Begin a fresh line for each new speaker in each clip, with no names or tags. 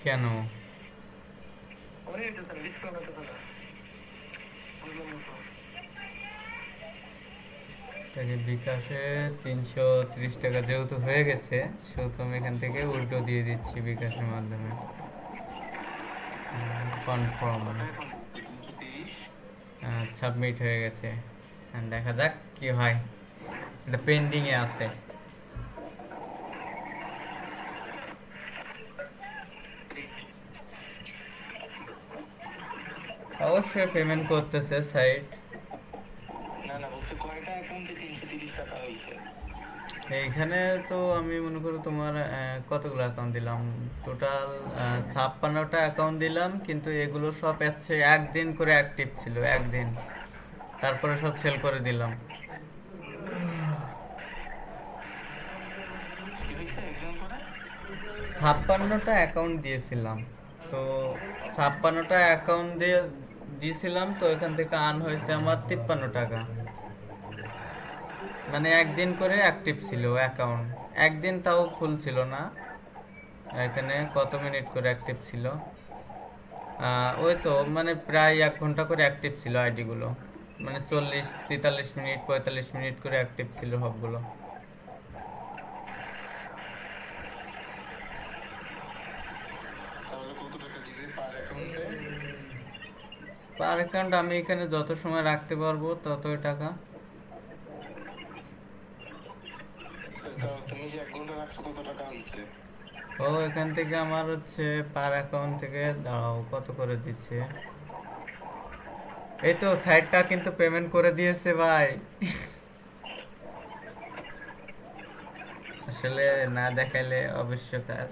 কেন? তাকে বিকাশে 330 টাকা যেহেতু হয়ে গেছে, সেহেতু আমি এখান থেকে উল্টো দিয়ে দিচ্ছি বিকাশের মাধ্যমে। কনফার্ম, সাবমিট হয়ে গেছে। দেখা যাক কি হয়, এটা পেন্ডিংয়ে আছে। অবশ্যই পেমেন্ট করতেছে সাইট। এইখানে তো আমি মনে করি তোমার কতগুলো অ্যাকাউন্ট দিলাম, টোটাল 56টা অ্যাকাউন্ট দিলাম, কিন্তু এগুলো সব হচ্ছে একদিন করে অ্যাক্টিভ ছিল, একদিন, তারপরে সব সেল করে দিলাম। 56টা অ্যাকাউন্ট দিয়েছিলাম, তো 56টা অ্যাকাউন্ট দিয়েছিলাম, তো এখান থেকে আর্ন হয়েছে আমার 53 টাকা। মানে একদিন করে অ্যাক্টিভ ছিল অ্যাকাউন্ট, একদিন তাও ফুল ছিল না। এখানে কত মিনিট করে অ্যাক্টিভ ছিল, ওই তো মানে প্রায় 1 ঘন্টা করে অ্যাক্টিভ ছিল আইডিগুলো, মানে 40, 43 মিনিট, 45 মিনিট করে অ্যাক্টিভ ছিল সবগুলো। পার অ্যাকাউন্ট আমি এখানে যত সময় রাখতে পারবো ততই টাকা। ও এখান থেকে আমার হচ্ছে পার অ্যাকাউন্ট থেকে, দাঁড়াও কত করে দিচ্ছে, এই তো সাইটটা কিন্তু পেমেন্ট করে দিয়েছে ভাই। আসলে না দেখাইলে অবশ্যকার।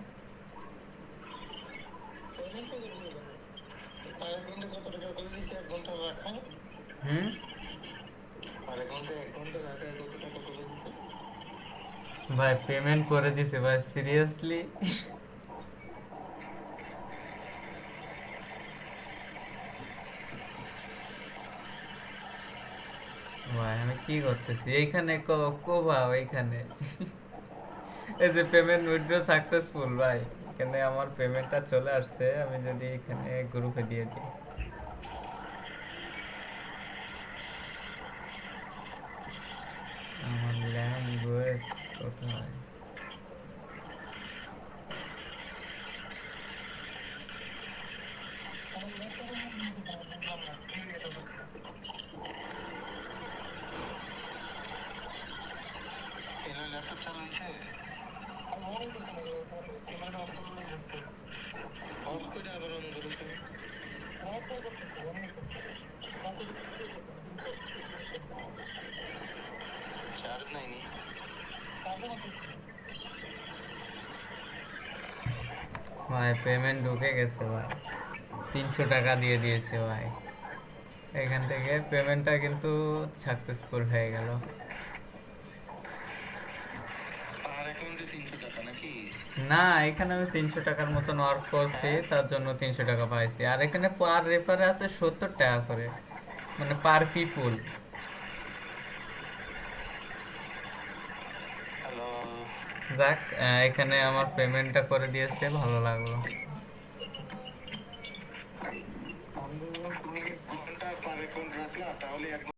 হুম, ভাই পেমেন্ট করে দিছে ভাই, সিরিয়াসলি। ভাই আমি কি করতেছি এইখানে, ভাই এইখানে এই যে পেমেন্ট উইথড্র সাকসেসফুল ভাই, এখানে আমার পেমেন্টটা চলে আসছে, আমি যদি এখানে গ্রুপে দিয়ে দিই। আমার ল্যাঙ্গুয়েজ কোথায়? ভাই পেমেন্ট ঢুকে গেছে ভাই, 300 টাকা দিয়ে দিয়েছে ভাই, এখান থেকে পেমেন্টটা কিন্তু সাকসেসফুল হয়ে গেল। না, এখানে আমি 300 টাকার মতন ওয়ার্ক করছি, তার জন্য 300 টাকা পাইছি, আর এখানে পার রেফারে আছে 70 টাকা করে, মানে পার পিপুল। যাক, এখানে আমার পেমেন্টটা করে দিয়েছে, ভালো লাগলো।